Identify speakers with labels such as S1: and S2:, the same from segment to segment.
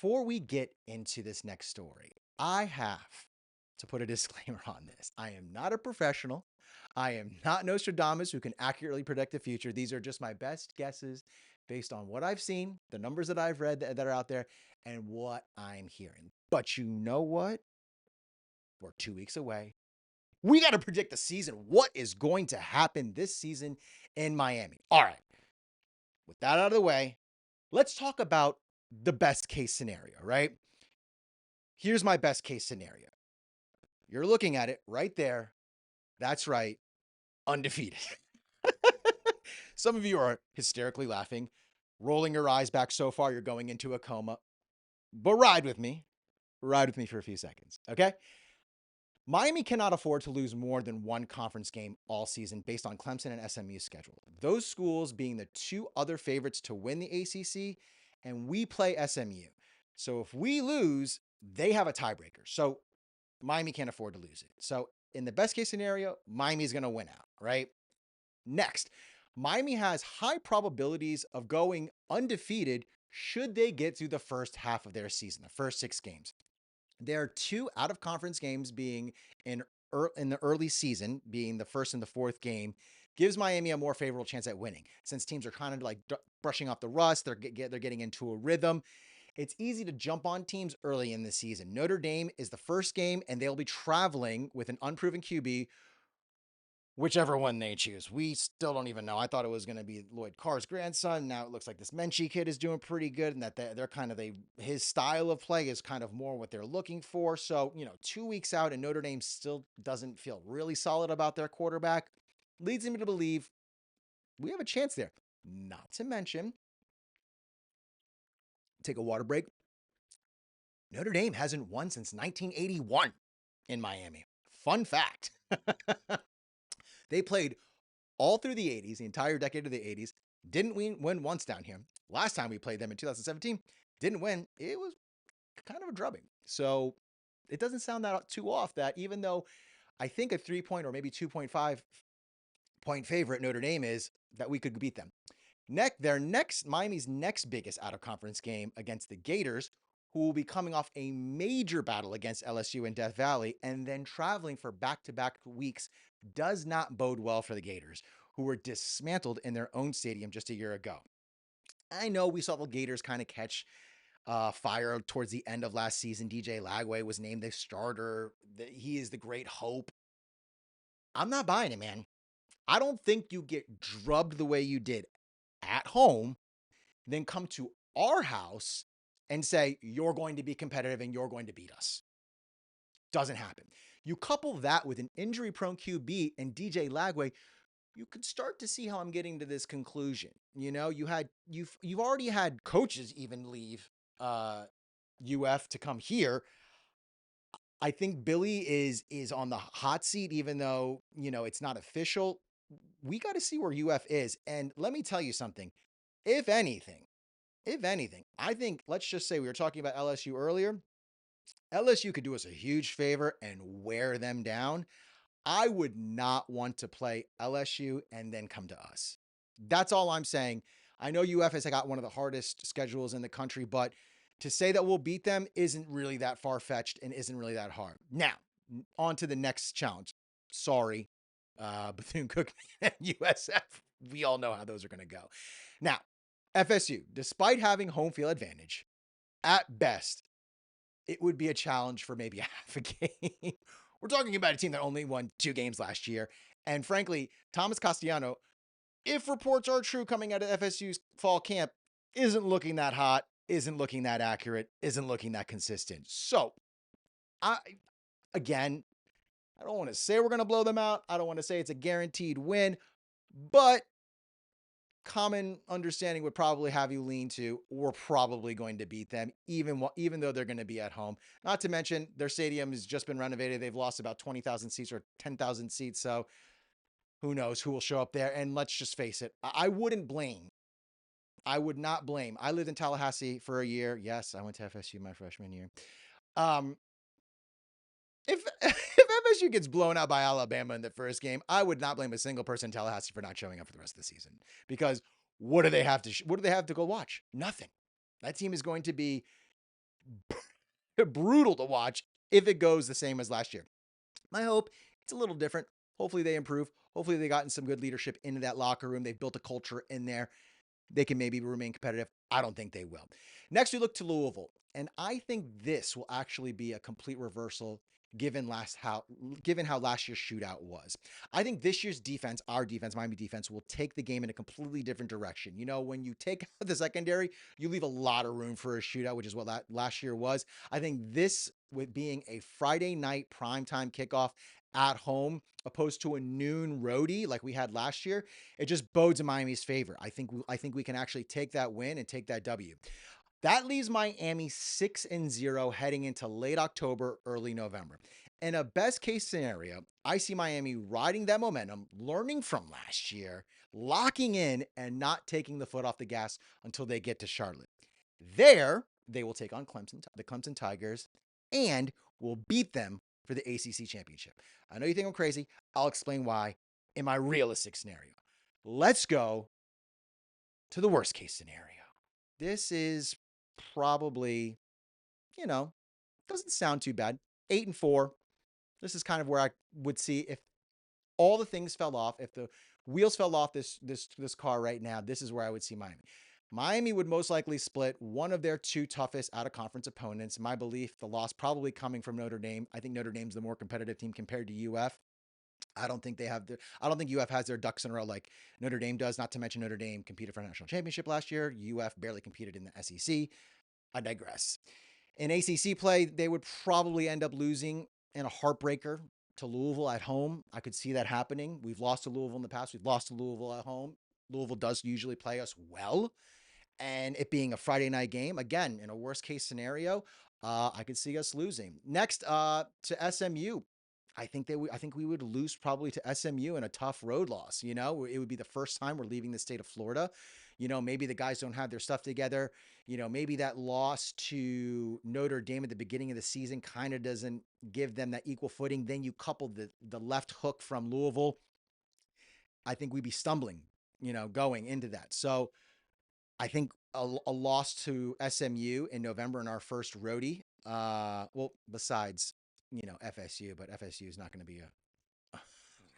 S1: before we get into this next story, I have to put a disclaimer on this. I am not a professional. I am not Nostradamus who can accurately predict the future. These are just my best guesses based on what I've seen, the numbers that I've read that are out there, and what I'm hearing. But you know what? We're 2 weeks away. We got to predict the season. What is going to happen this season in Miami? All right. With that out of the way, let's talk about the best case scenario, right? Here's my best case scenario. You're looking at it right there. That's right. Undefeated. Some of you are hysterically laughing, rolling your eyes back so far you're going into a coma. But ride with me. Ride with me for a few seconds, okay? Miami cannot afford to lose more than one conference game all season based on Clemson and SMU's schedule. Those schools being the two other favorites to win the ACC, and we play SMU. So if we lose, they have a tiebreaker. So Miami can't afford to lose it. So in the best case scenario, Miami's going to win out, right? Next, Miami has high probabilities of going undefeated should they get through the first half of their season, the first 6 games. There are 2 out-of-conference games being in the early season, being the first and the fourth game, gives Miami a more favorable chance at winning. Since teams are kind of like brushing off the rust, they're getting into a rhythm. It's easy to jump on teams early in the season. Notre Dame is the first game, and they'll be traveling with an unproven QB, whichever one they choose. We still don't even know. I thought it was going to be Lloyd Carr's grandson. Now it looks like this Menchie kid is doing pretty good, and that they're kind of his style of play is kind of more what they're looking for. So, 2 weeks out, and Notre Dame still doesn't feel really solid about their quarterback, leads me to believe we have a chance there. Not to mention, take a water break. Notre Dame hasn't won since 1981 in Miami. Fun fact. They played all through the 80s, the entire decade of the 80s, didn't win once down here. Last time we played them in 2017, didn't win. It was kind of a drubbing. So it doesn't sound that too off that even though I think a 3-point or maybe 2.5 point favorite Notre Dame is, that we could beat them. Miami's next biggest out-of-conference game against the Gators, who will be coming off a major battle against LSU in Death Valley and then traveling for back-to-back weeks, does not bode well for the Gators, who were dismantled in their own stadium just a year ago. I know we saw the Gators kind of catch fire towards the end of last season. DJ Lagway was named the starter. He is the great hope. I'm not buying it, man. I don't think you get drubbed the way you did at home, then come to our house and say, you're going to be competitive and you're going to beat us. Doesn't happen. You couple that with an injury-prone QB and DJ Lagway, you could start to see how I'm getting to this conclusion. You've already had coaches even leave UF to come here. I think Billy is on the hot seat, even though, it's not official. We got to see where UF is. And let me tell you something. If anything, I think, let's just say we were talking about LSU earlier. LSU could do us a huge favor and wear them down. I would not want to play LSU and then come to us. That's all I'm saying. I know UF has got one of the hardest schedules in the country, but to say that we'll beat them isn't really that far-fetched and isn't really that hard. Now, on to the next challenge. Sorry, Bethune-Cookman and USF. We all know how those are going to go. Now, FSU, despite having home field advantage, at best, it would be a challenge for maybe half a game. We're talking about a team that only won 2 games last year. And frankly, Thomas Castellano, if reports are true coming out of FSU's fall camp, isn't looking that hot, isn't looking that accurate, isn't looking that consistent. So, I don't want to say we're going to blow them out. I don't want to say it's a guaranteed win, but common understanding would probably have you lean to, we're probably going to beat them, even though they're going to be at home. Not to mention, their stadium has just been renovated. They've lost about 20,000 seats or 10,000 seats. So who knows who will show up there. And let's just face it, I wouldn't blame. I would not blame. I lived in Tallahassee for a year. Yes, I went to FSU my freshman year. If FSU gets blown out by Alabama in the first game, I would not blame a single person in Tallahassee for not showing up for the rest of the season. Because what do they have to go watch? Nothing. That team is going to be brutal to watch if it goes the same as last year. My hope, it's a little different. Hopefully they improve. Hopefully they gotten some good leadership into that locker room. They've built a culture in there. They can maybe remain competitive. I don't think they will. Next, we look to Louisville, and I think this will actually be a complete reversal given how last year's shootout was. I think this year's defense, our defense, Miami defense, will take the game in a completely different direction. You know, when you take out the secondary, you leave a lot of room for a shootout, which is what last year was. I think this, with being a Friday night primetime kickoff at home opposed to a noon roadie like we had last year, it just bodes in Miami's favor. I think we can actually take that win and take that W. That leaves Miami 6-0 heading into late October, early November. In a best case scenario, I see Miami riding that momentum, learning from last year, locking in, and not taking the foot off the gas until they get to Charlotte. There, they will take on the Clemson Tigers, and will beat them for the ACC championship. I know you think I'm crazy. I'll explain why in my realistic scenario. Let's go to the worst case scenario. This is probably, doesn't sound too bad. 8-4. This is kind of where I would see if all the things fell off, if the wheels fell off this car right now, this is where I would see Miami. Miami would most likely split one of their two toughest out of conference opponents. My belief, the loss probably coming from Notre Dame. I think Notre Dame's the more competitive team compared to UF. I don't think UF has their ducks in a row like Notre Dame does. Not to mention Notre Dame competed for a national championship last year. UF barely competed in the SEC. I digress. In ACC play, they would probably end up losing in a heartbreaker to Louisville at home. I could see that happening. We've lost to Louisville in the past. We've lost to Louisville at home. Louisville does usually play us well. And it being a Friday night game, again, in a worst case scenario, I could see us losing. Next, to SMU. I think we would lose probably to SMU in a tough road loss. You know, it would be the first time we're leaving the state of Florida. You know, maybe the guys don't have their stuff together. You know, maybe that loss to Notre Dame at the beginning of the season kind of doesn't give them that equal footing. Then you couple the left hook from Louisville. I think we'd be stumbling, going into that. So I think a loss to SMU in November in our first roadie. Well, besides, FSU, but FSU is not going to be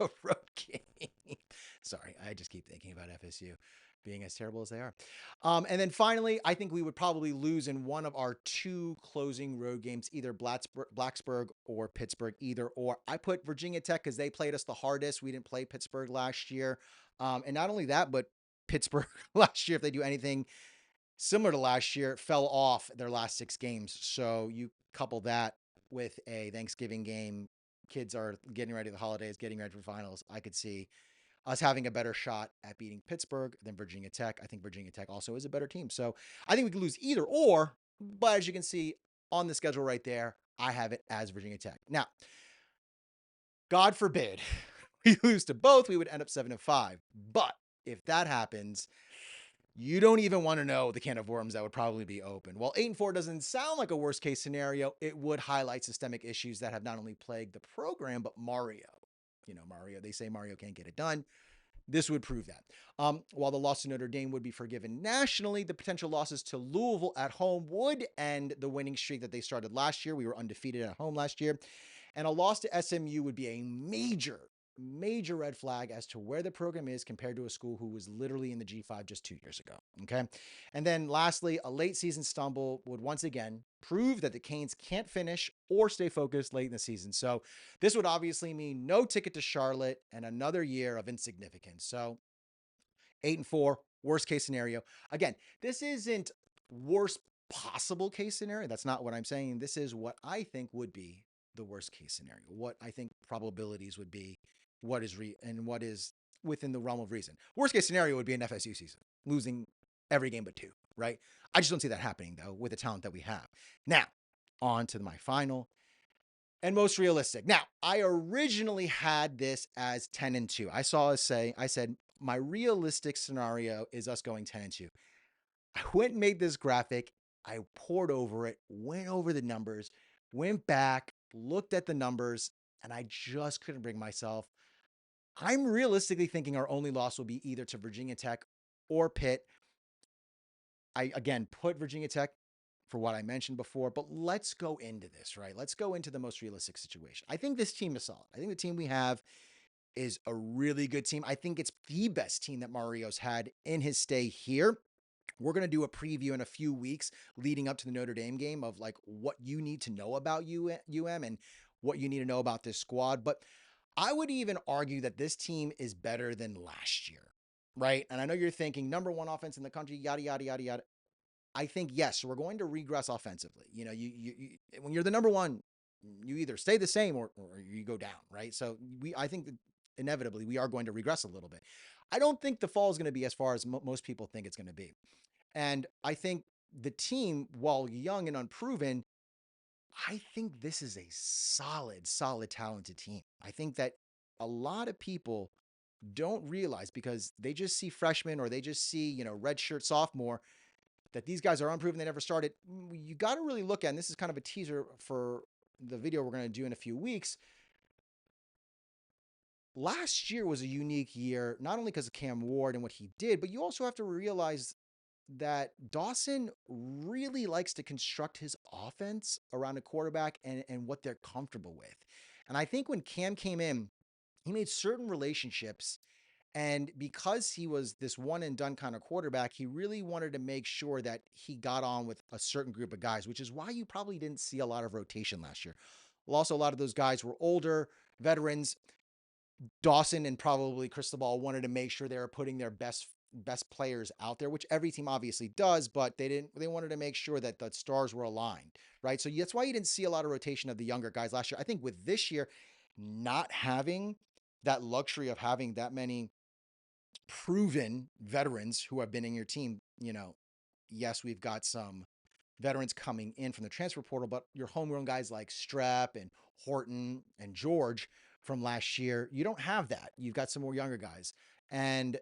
S1: a road game. Sorry, I just keep thinking about FSU being as terrible as they are. And then finally, I think we would probably lose in one of our two closing road games, either Blacksburg or Pittsburgh, either or. I put Virginia Tech because they played us the hardest. We didn't play Pittsburgh last year. And not only that, but Pittsburgh last year, if they do anything similar to last year, fell off their last 6 games. So you couple that with a Thanksgiving game, kids are getting ready for the holidays, getting ready for finals. I could see us having a better shot at beating Pittsburgh than Virginia Tech. I think Virginia Tech also is a better team. So I think we could lose either or, but as you can see on the schedule right there, I have it as Virginia Tech. Now, God forbid we lose to both, we would end up 7-5. But if that happens, you don't even want to know the can of worms that would probably be open. While 8-4 doesn't sound like a worst case scenario, it would highlight systemic issues that have not only plagued the program, but Mario. Mario, they say Mario can't get it done. This would prove that. While the loss to Notre Dame would be forgiven nationally, the potential losses to Louisville at home would end the winning streak that they started last year. We were undefeated at home last year. And a loss to SMU would be a major red flag as to where the program is compared to a school who was literally in the G5 just 2 years ago. Okay. And then lastly, a late season stumble would once again prove that the Canes can't finish or stay focused late in the season. So this would obviously mean no ticket to Charlotte and another year of insignificance. So 8-4, worst case scenario. Again, this isn't worst possible case scenario. That's not what I'm saying. This is what I think would be the worst case scenario. What I think probabilities would be, what is within the realm of reason. Worst case scenario would be an FSU season, losing every game but 2, right? I just don't see that happening though with the talent that we have. Now, on to my final and most realistic. Now, I originally had this as 10-2. I said my realistic scenario is us going 10-2. I went and made this graphic. I poured over it, went over the numbers, went back, looked at the numbers, and I just couldn't bring myself. I'm realistically thinking our only loss will be either to Virginia Tech or Pitt. I, again, put Virginia Tech for what I mentioned before, but let's go into this, right? Let's go into the most realistic situation. I think this team is solid. I think the team we have is a really good team. I think it's the best team that Mario's had in his stay here. We're going to do a preview in a few weeks leading up to the Notre Dame game of like what you need to know about UM and what you need to know about this squad. But I would even argue that this team is better than last year, right? And I know you're thinking number one offense in the country, yada, yada, yada, yada. I think, yes, we're going to regress offensively. You know, you when you're the number one, you either stay the same or you go down, right? So I think that inevitably we are going to regress a little bit. I don't think the fall is going to be as far as most people think it's going to be. And I think the team, while young and unproven, I think this is a solid, solid, talented team. I think that a lot of people don't realize because they just see freshmen or they just see, redshirt sophomore, that these guys are unproven. They never started. You got to really look at, and this is kind of a teaser for the video we're going to do in a few weeks. Last year was a unique year, not only because of Cam Ward and what he did, but you also have to realize that Dawson really likes to construct his offense around a quarterback and what they're comfortable with. And I think when Cam came in, he made certain relationships. And because he was this one and done kind of quarterback, he really wanted to make sure that he got on with a certain group of guys, which is why you probably didn't see a lot of rotation last year. Well, also, a lot of those guys were older veterans. Dawson and probably Cristobal wanted to make sure they were putting their best players out there, which every team obviously does, but they wanted to make sure that the stars were aligned, right? So that's why you didn't see a lot of rotation of the younger guys last year. I think with this year, not having that luxury of having that many proven veterans who have been in your team, yes, we've got some veterans coming in from the transfer portal, but your homegrown guys like Strep and Horton and George from last year, you don't have that. You've got some more younger guys. And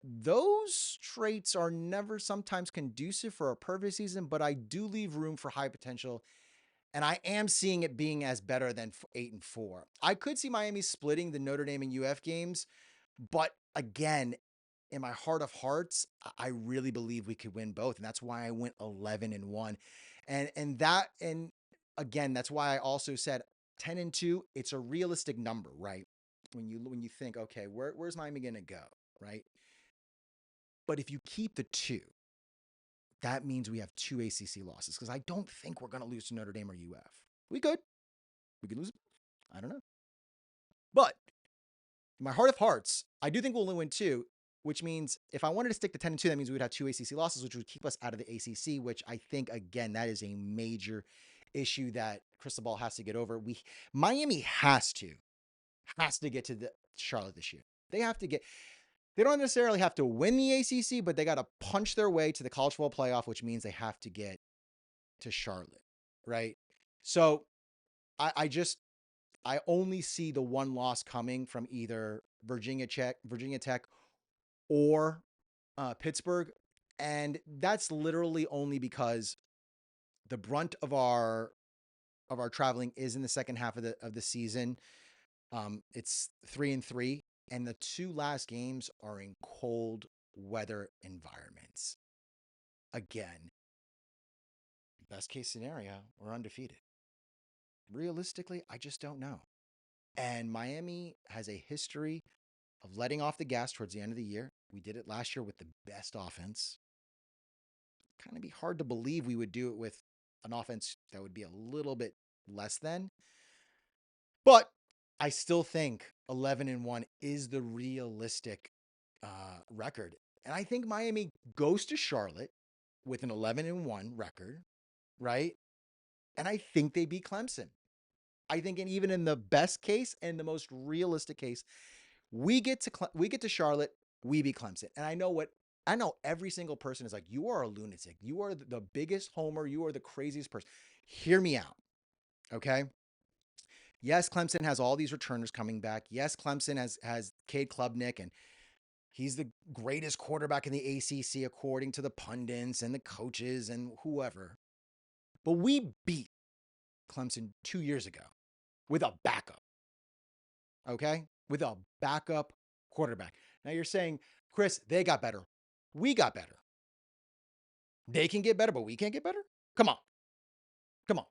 S1: those traits are never sometimes conducive for a perfect season, but I do leave room for high potential. And I am seeing it being as better than 8-4. I could see Miami splitting the Notre Dame and UF games, but again, in my heart of hearts, I really believe we could win both. And that's why I went 11-1. And again, that's why I also said 10-2, it's a realistic number, right? When you think, okay, where's Miami gonna go? Right? But if you keep the two, that means we have two ACC losses because I don't think we're going to lose to Notre Dame or UF. We could. We could lose. I don't know. But in my heart of hearts, I do think we'll only win two, which means if I wanted to stick to 10-2, that means we would have two ACC losses, which would keep us out of the ACC, which I think, again, that is a major issue that Cristobal has to get over. Miami has to get to the Charlotte this year. They don't necessarily have to win the ACC, but they got to punch their way to the college football playoff, which means they have to get to Charlotte, right? So I only see the one loss coming from either Virginia Tech, or Pittsburgh, and that's literally only because the brunt of our traveling is in the second half of the season. It's 3-3. And the two last games are in cold weather environments. Again, best case scenario, we're undefeated. Realistically, I just don't know. And Miami has a history of letting off the gas towards the end of the year. We did it last year with the best offense. Kind of be hard to believe we would do it with an offense that would be a little bit less than. But I still think 11-1 is the realistic record. And I think Miami goes to Charlotte with an 11-1 record, right? And I think they beat Clemson. I think, and even in the best case and the most realistic case, we get to Charlotte, we beat Clemson. And I know every single person is like, you are a lunatic. You are the biggest homer. You are the craziest person. Hear me out. Okay. Yes, Clemson has all these returners coming back. Yes, Clemson has Cade Klubnik, and he's the greatest quarterback in the ACC according to the pundits and the coaches and whoever. But we beat Clemson 2 years ago with a backup. Okay? With a backup quarterback. Now you're saying, Chris, they got better. We got better. They can get better, but we can't get better? Come on. Come on.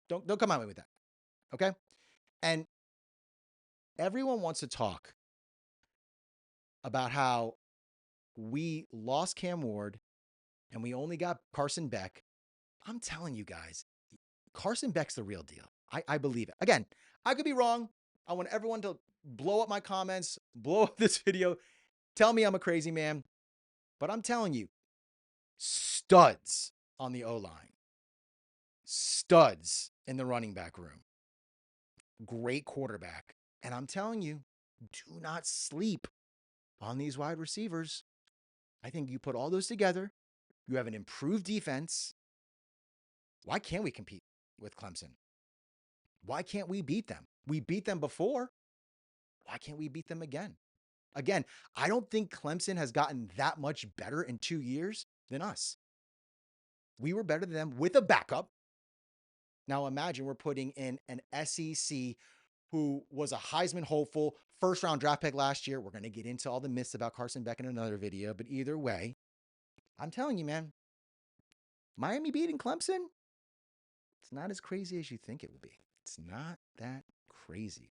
S1: Don't come at me with that. Okay? And everyone wants to talk about how we lost Cam Ward and we only got Carson Beck. I'm telling you guys, Carson Beck's the real deal. I believe it. Again, I could be wrong. I want everyone to blow up my comments, blow up this video, tell me I'm a crazy man. But I'm telling you, studs on the O-line, studs in the running back room, great quarterback. And I'm telling you, do not sleep on these wide receivers. I think you put all those together, you have an improved defense. Why can't we compete with Clemson? Why can't we beat them? We beat them before. Why can't we beat them again? Again, I don't think Clemson has gotten that much better in 2 years than us. We were better than them with a backup. Now imagine we're putting in an SEC who was a Heisman hopeful, first round draft pick last year. We're going to get into all the myths about Carson Beck in another video, but either way, I'm telling you, man, Miami beating Clemson, it's not as crazy as you think it will be. It's not that crazy.